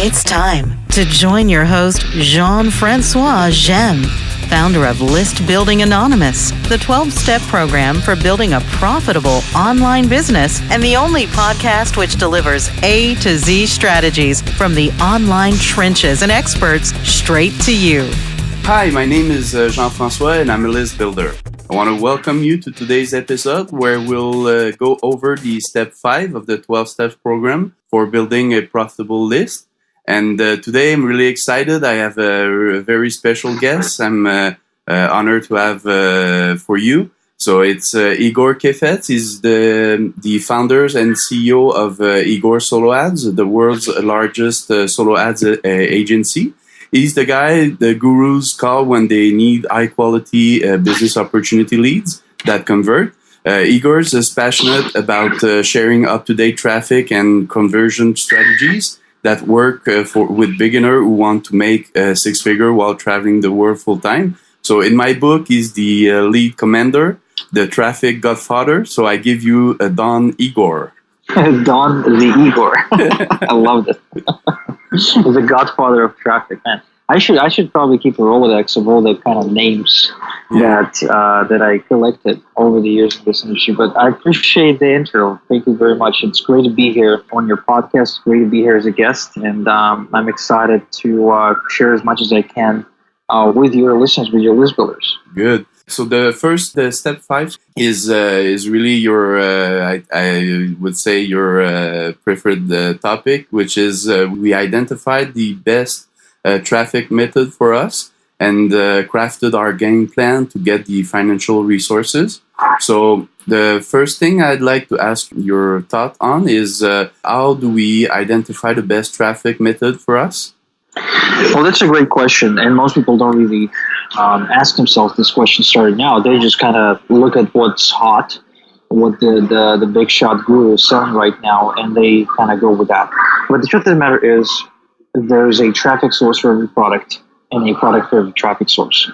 It's time to join your host, Jean-Francois Gemme, founder of List Building Anonymous, the 12-step program for building a profitable online business, and the only podcast which delivers A to Z strategies from the online trenches and experts straight to you. Hi, my name is Jean-Francois and I'm a list builder. I want to welcome you to today's episode where we'll go over the step 5 of the 12-step program for building a profitable list. And today I'm really excited. I have a very special guest I'm honored to have for you. So it's Igor Kheifets. He's the founders and CEO of Igor Solo Ads, the world's largest solo ads agency. He's the guy the gurus call when they need high-quality business opportunity leads that convert. Igor is passionate about sharing up-to-date traffic and conversion strategies that work with beginners who want to make six-figure while traveling the world full-time. So in my book, he's the lead commander, the traffic godfather. So I give you Don Igor. Don the Igor. I love it. The godfather of traffic, man. I should probably keep a Rolodex of all the kind of names that I collected over the years in this industry. But I appreciate the intro. Thank you very much. It's great to be here on your podcast. It's great to be here as a guest, and I'm excited to share as much as I can with your listeners, with your list builders. Good. So the first step 5 is really your I would say your preferred topic, which is we identified the best traffic method for us and crafted our game plan to get the financial resources. So the first thing I'd like to ask your thought on is how do we identify the best traffic method for us? Well, that's a great question, and most people don't really ask themselves this question starting out. They just kind of look at what's hot, what the big shot guru is selling right now, and they kind of go with that. But the truth of the matter is, there's a traffic source for every product and a product for every traffic source.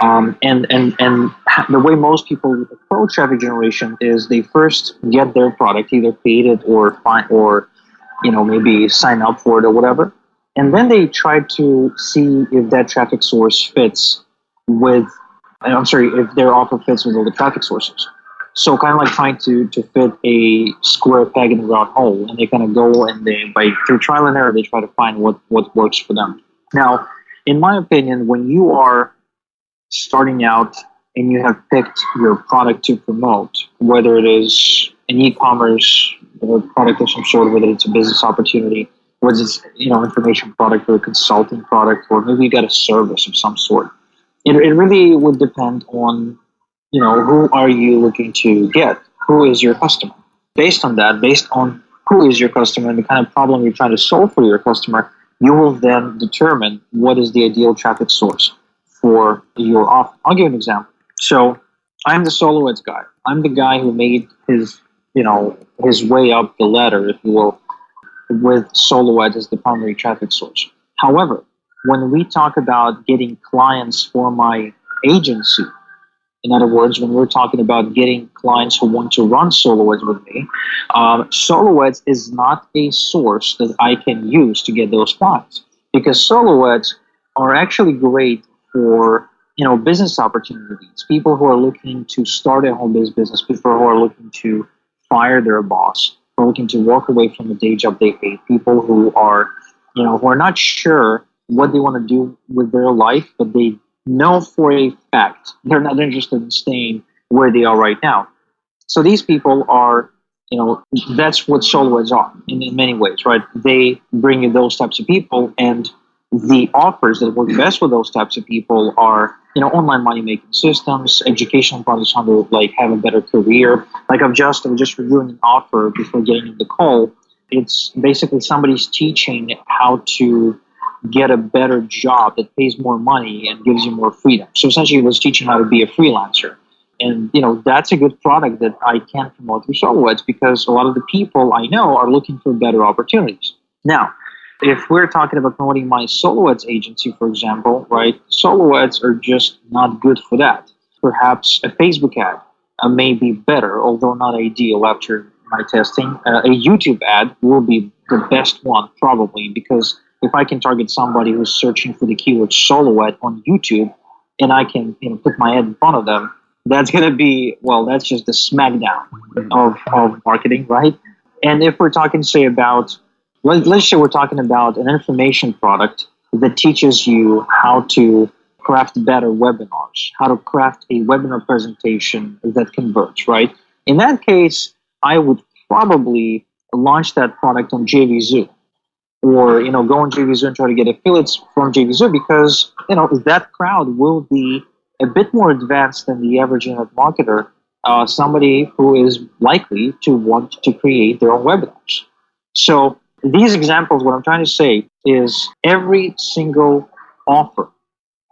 And the way most people approach traffic generation is they first get their product either created or maybe sign up for it or whatever. And then they try to see if that traffic source fits if their offer fits with all the traffic sources. So kind of like trying to fit a square peg in a round hole, and they kind of go and through trial and error, they try to find what works for them. Now, in my opinion, when you are starting out and you have picked your product to promote, whether it is an e-commerce product of some sort, whether it's a business opportunity, whether it's information product or a consulting product, or maybe you got a service of some sort, it really would depend on who are you looking to get? Who is your customer? Based on who is your customer and the kind of problem you're trying to solve for your customer, you will then determine what is the ideal traffic source for your offer. I'll give you an example. So I'm the solo ads guy. I'm the guy who made his way up the ladder, if you will, with solo ads as the primary traffic source. However, when we talk about getting clients for my agency, in other words, when we're talking about getting clients who want to run solo ads with me, solo ads is not a source that I can use to get those clients, because solo ads are actually great for business opportunities. People who are looking to start a home-based business, people who are looking to fire their boss, who are looking to walk away from the day job they hate, people who are not sure what they want to do with their life, but they know for a fact they're not interested in staying where they are right now. So these people are, that's what solo ads are in many ways, right? They bring you those types of people, and the offers that work best with those types of people are, online money-making systems, educational products on to have a better career. I'm just reviewing an offer before getting in the call. It's basically somebody's teaching how to get a better job that pays more money and gives you more freedom. So essentially, it was teaching how to be a freelancer. And, that's a good product that I can promote through solo ads, because a lot of the people I know are looking for better opportunities. Now, if we're talking about promoting my solo ads agency, for example, right, solo ads are just not good for that. Perhaps a Facebook ad may be better, although not ideal after my testing. A YouTube ad will be the best one, probably, because if I can target somebody who's searching for the keyword silhouette on YouTube, and I can put my head in front of them, that's going to be, well, that's just the smackdown of marketing, right? And if we're talking, say, about, let's say we're talking about an information product that teaches you how to craft better webinars, how to craft a webinar presentation that converts, right? In that case, I would probably launch that product on JVZoo, or go on JVZoo and try to get affiliates from JVZoo, because that crowd will be a bit more advanced than the average internet marketer, somebody who is likely to want to create their own webinars. So these examples, what I'm trying to say is every single offer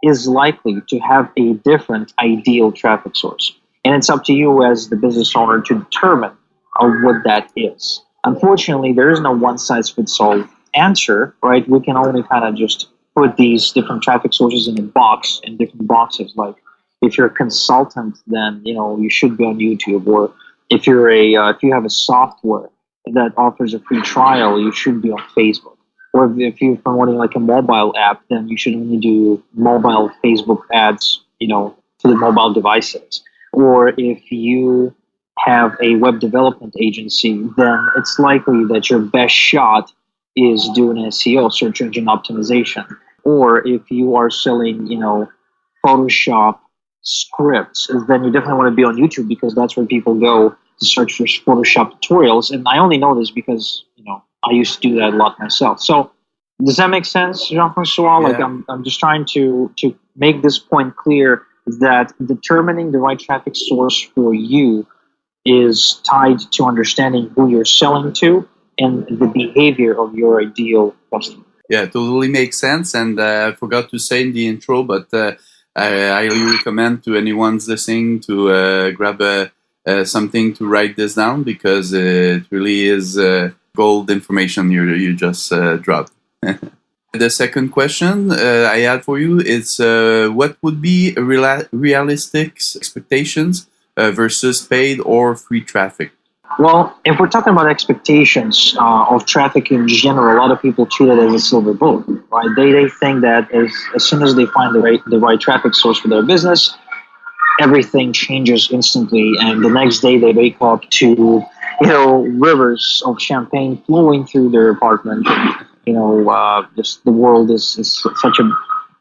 is likely to have a different ideal traffic source. And it's up to you as the business owner to determine what that is. Unfortunately, there is no one-size-fits-all answer, right? We can only kind of just put these different traffic sources in different boxes. Like, if you're a consultant, then you should be on YouTube. Or if you're if you have a software that offers a free trial, you should be on Facebook. Or if you're promoting like a mobile app, then you should only do mobile Facebook ads, to the mobile devices. Or if you have a web development agency, then it's likely that your best shot is doing SEO, search engine optimization. Or if you are selling, Photoshop scripts, then you definitely want to be on YouTube, because that's where people go to search for Photoshop tutorials. And I only know this because, I used to do that a lot myself. So does that make sense, Jean-Francois? Yeah. Like, I'm just trying to make this point clear, that determining the right traffic source for you is tied to understanding who you're selling to and the behavior of your ideal customer. Yeah, totally makes sense. And I forgot to say in the intro, but I highly recommend to anyone's listening to grab something to write this down, because it really is gold information you just dropped. The second question I had for you is what would be realistic expectations versus paid or free traffic? Well, if we're talking about expectations of traffic in general, a lot of people treat it as a silver bullet, right? They think that as soon as they find the right traffic source for their business, everything changes instantly, and the next day they wake up to rivers of champagne flowing through their apartment. Just the world is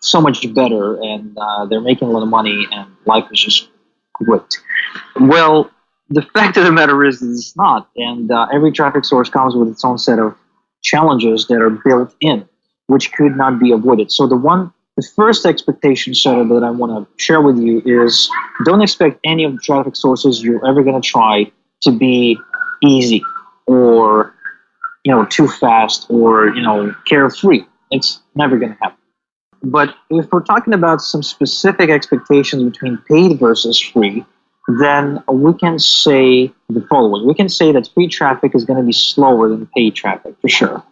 so much better, and they're making a lot of money, and life is just great. Well, the fact of the matter is that it's not, and every traffic source comes with its own set of challenges that are built in, which could not be avoided. So the first expectation setup that I want to share with you is, don't expect any of the traffic sources you're ever going to try to be easy, or too fast, or carefree. It's never going to happen. But if we're talking about some specific expectations between paid versus free, then we can say the following. We can say that free traffic is going to be slower than paid traffic, for sure.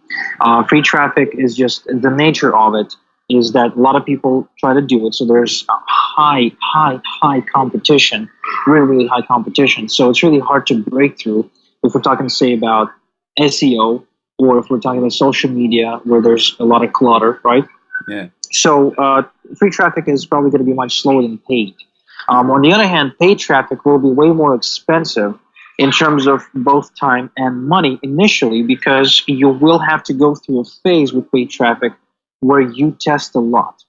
Free traffic is just, the nature of it is that a lot of people try to do it, so there's a high competition, really high competition. So it's really hard to break through if we're talking, say, about SEO, or if we're talking about social media, where there's a lot of clutter, right? Yeah. So free traffic is probably going to be much slower than paid. On the other hand, paid traffic will be way more expensive in terms of both time and money initially, because you will have to go through a phase with paid traffic where you test a lot.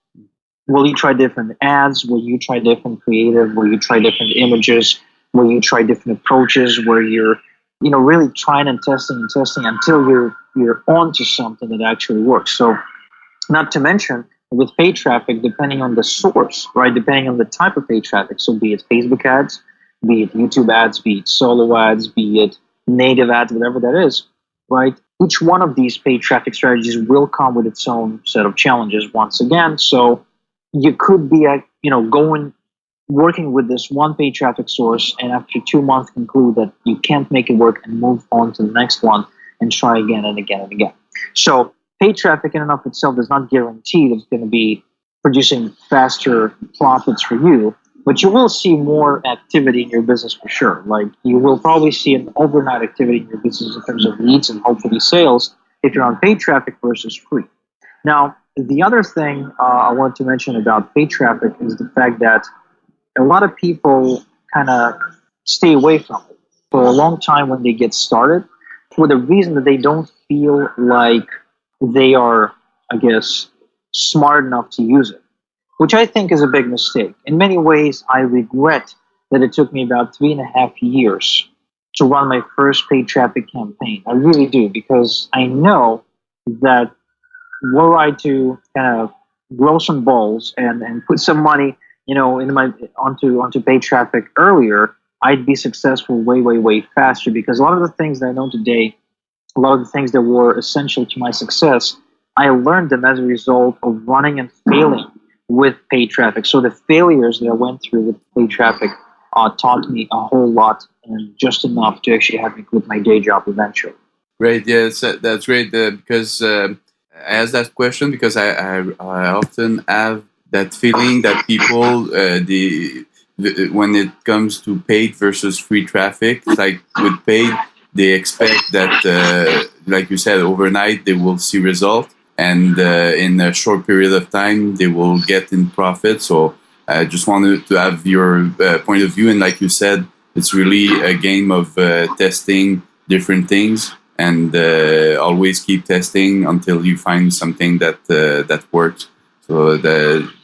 Will you try different ads? Will you try different creative? Will you try different images? Will you try different approaches, where you're really trying and testing until you're onto something that actually works? So, not to mention, with paid traffic, depending on the source, right? Depending on the type of paid traffic, so be it Facebook ads, be it YouTube ads, be it solo ads, be it native ads, whatever that is, right? Each one of these paid traffic strategies will come with its own set of challenges once again. So you could be working with this one paid traffic source, and after 2 months conclude that you can't make it work and move on to the next one and try again and again and again. So paid traffic in and of itself does not guarantee that it's going to be producing faster profits for you, but you will see more activity in your business for sure. Like, you will probably see an overnight activity in your business in terms of leads and hopefully sales if you're on paid traffic versus free. Now, the other thing I wanted to mention about paid traffic is the fact that a lot of people kind of stay away from it for a long time when they get started for the reason that they don't feel like they are, I guess, smart enough to use it, which I think is a big mistake. In many ways, I regret that it took me about 3.5 years to run my first paid traffic campaign. I really do, because I know that were I to kind of grow some balls and put some money, into my onto paid traffic earlier, I'd be successful way, way, way faster. Because a lot of the things that I know today, a lot of the things that were essential to my success, I learned them as a result of running and failing with paid traffic. So the failures that I went through with paid traffic taught me a whole lot, and just enough to actually have me quit my day job eventually. Great, yes, that's great. Because I asked that question because I often have that feeling that people when it comes to paid versus free traffic, like with paid, they expect that, like you said, overnight they will see results, and in a short period of time they will get in profit. So I just wanted to have your point of view, and like you said, it's really a game of testing different things, and always keep testing until you find something that works. So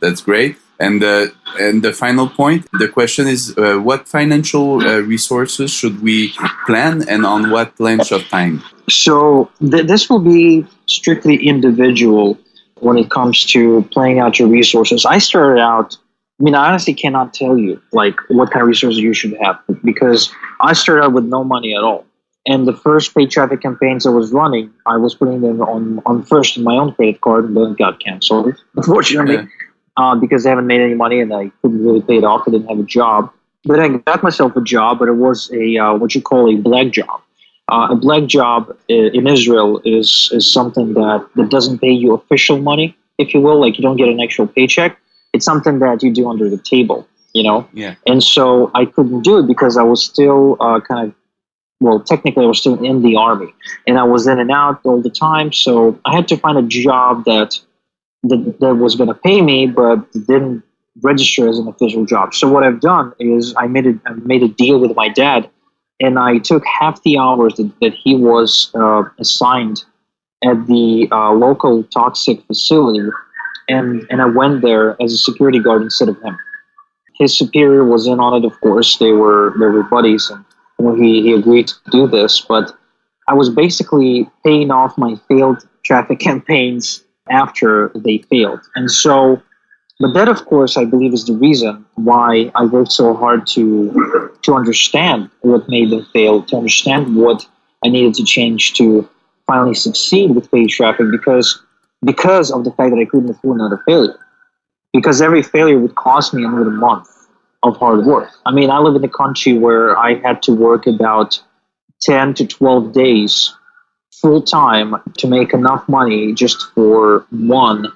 that's great. And the final point, the question is, what financial resources should we plan, and on what length of time? So this will be strictly individual when it comes to planning out your resources. I started out, I honestly cannot tell you like what kind of resources you should have, because I started out with no money at all. And the first paid traffic campaigns I was running, I was putting them on first in my own credit card, and then got canceled, unfortunately, because I haven't made any money and I couldn't really pay it off. I didn't have a job. But I got myself a job, but it was a what you call a black job. A black job in Israel is something that doesn't pay you official money, if you will. Like, you don't get an actual paycheck. It's something that you do under the table, Yeah. And so I couldn't do it because I was still technically I was still in the army, and I was in and out all the time. So I had to find a job that was going to pay me, but didn't register as an official job. So what I've done is I made a deal with my dad, and I took half the hours that he was assigned at the local toxic facility, and I went there as a security guard instead of him. His superior was in on it, of course. They were buddies, and he agreed to do this. But I was basically paying off my failed traffic campaigns after they failed. And so, but that, of course, I believe is the reason why I worked so hard to understand what made them fail, to understand what I needed to change to finally succeed with paid traffic, because of the fact that I couldn't afford another failure. Because every failure would cost me another month of hard work. I live in a country where I had to work about 10 to 12 days full time to make enough money just for one,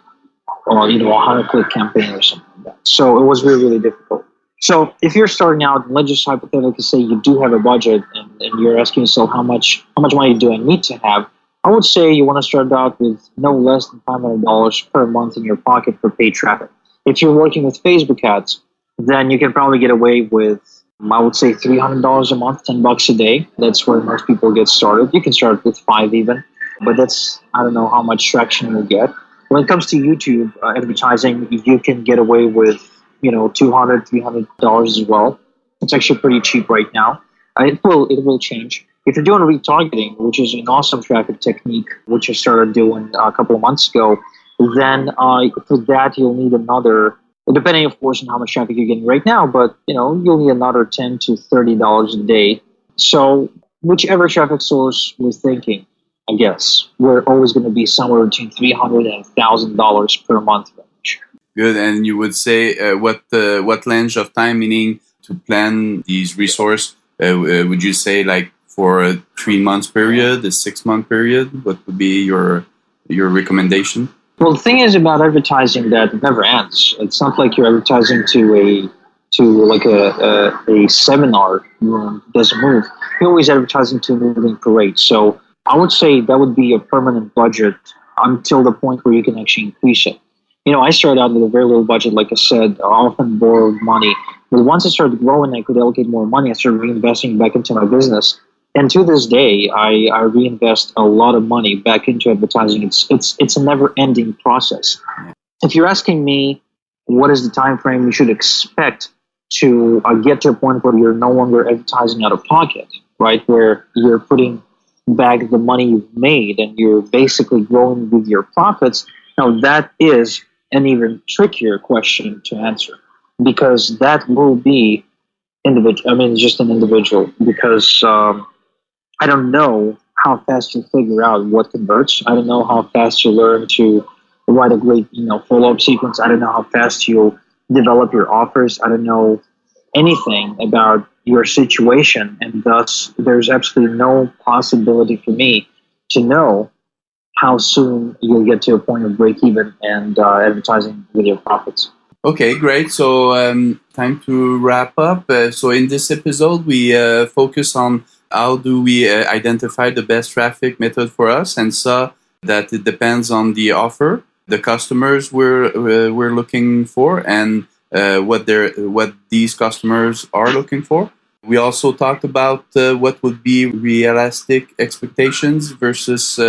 100-click campaign or something like that. So it was really, really difficult. So if you're starting out, let's just hypothetically say you do have a budget, and you're asking yourself how much money do I need to have? I would say you want to start out with no less than $500 per month in your pocket for paid traffic. If you're working with Facebook ads, then you can probably get away with, I would say, $300 a month, $10 a day. That's where most people get started. You can start with $5 even, but I don't know how much traction you'll get. When it comes to YouTube advertising, you can get away with, $200, $300 as well. It's actually pretty cheap right now. It will change. If you're doing retargeting, which is an awesome traffic technique, which I started doing a couple of months ago, then for that you'll need another, depending of course on how much traffic you're getting right now, but you'll need another $10 to $30 a day. So whichever traffic source we're thinking, I guess we're always going to be somewhere between $300 and $1,000 per month range. Good. And you would say what length of time, meaning to plan these resources, would you say like for a 3 months period, a 6 month period? What would be your recommendation? Well, the thing is about advertising that it never ends. It's not like you're advertising to a seminar room doesn't move. You're always advertising to a moving parade. So I would say that would be a permanent budget until the point where you can actually increase it. I started out with a very little budget, like I said, I often borrowed money. But once I started growing, I could allocate more money. I started reinvesting back into my business. And to this day, I reinvest a lot of money back into advertising. It's a never-ending process. If you're asking me, what is the time frame you should expect to get to a point where you're no longer advertising out of pocket, right? Where you're putting back the money you've made and you're basically growing with your profits. Now, that is an even trickier question to answer, because that will be individual. I mean, just an individual, because I don't know how fast you figure out what converts. I don't know how fast you learn to write a great, follow-up sequence. I don't know how fast you'll develop your offers. I don't know anything about your situation, and thus there's absolutely no possibility for me to know how soon you'll get to a point of break even and advertising with your profits. Okay, great. So time to wrap up. So in this episode, we focus on how do we identify the best traffic method for us, and saw that it depends on the offer, the customers we're looking for, and what these customers are looking for. We also talked about what would be realistic expectations versus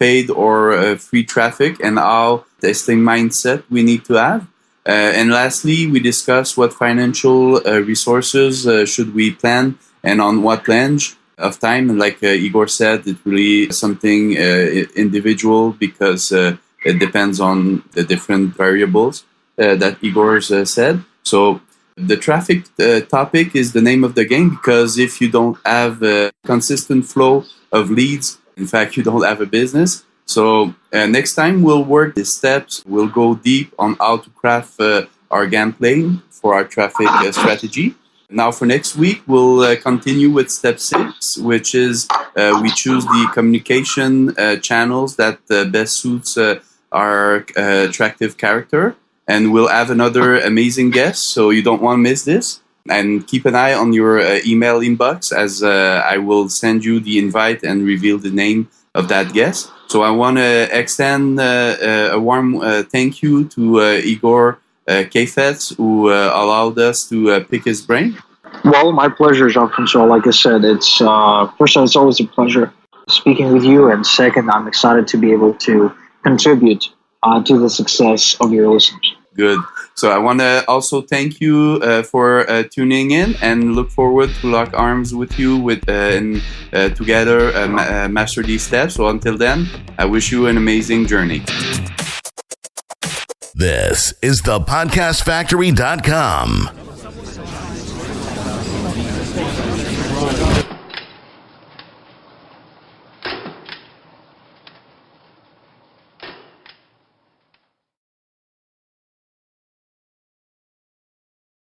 paid or free traffic, and how testing mindset we need to have. And lastly, we discussed what financial resources should we plan, and on what range of time. And like Igor said, it's really something individual, because it depends on the different variables that Igor said. So the traffic topic is the name of the game, because if you don't have a consistent flow of leads, in fact, you don't have a business. So next time we'll work the steps. We'll go deep on how to craft our game plan for our traffic strategy. Now for next week, we'll continue with step 6, which is we choose the communication channels that best suits our attractive character. And we'll have another amazing guest, so you don't want to miss this. And keep an eye on your email inbox, as I will send you the invite and reveal the name of that guest. So I want to extend a warm thank you to Igor Kheifets, who allowed us to pick his brain. Well, my pleasure, Jean-Francois. Like I said, it's first of all, it's always a pleasure speaking with you, and second, I'm excited to be able to contribute to the success of your listeners. Good. So I want to also thank you for tuning in, and look forward to lock arms with you and together master these steps. So until then, I wish you an amazing journey. This is thepodcastfactory.com.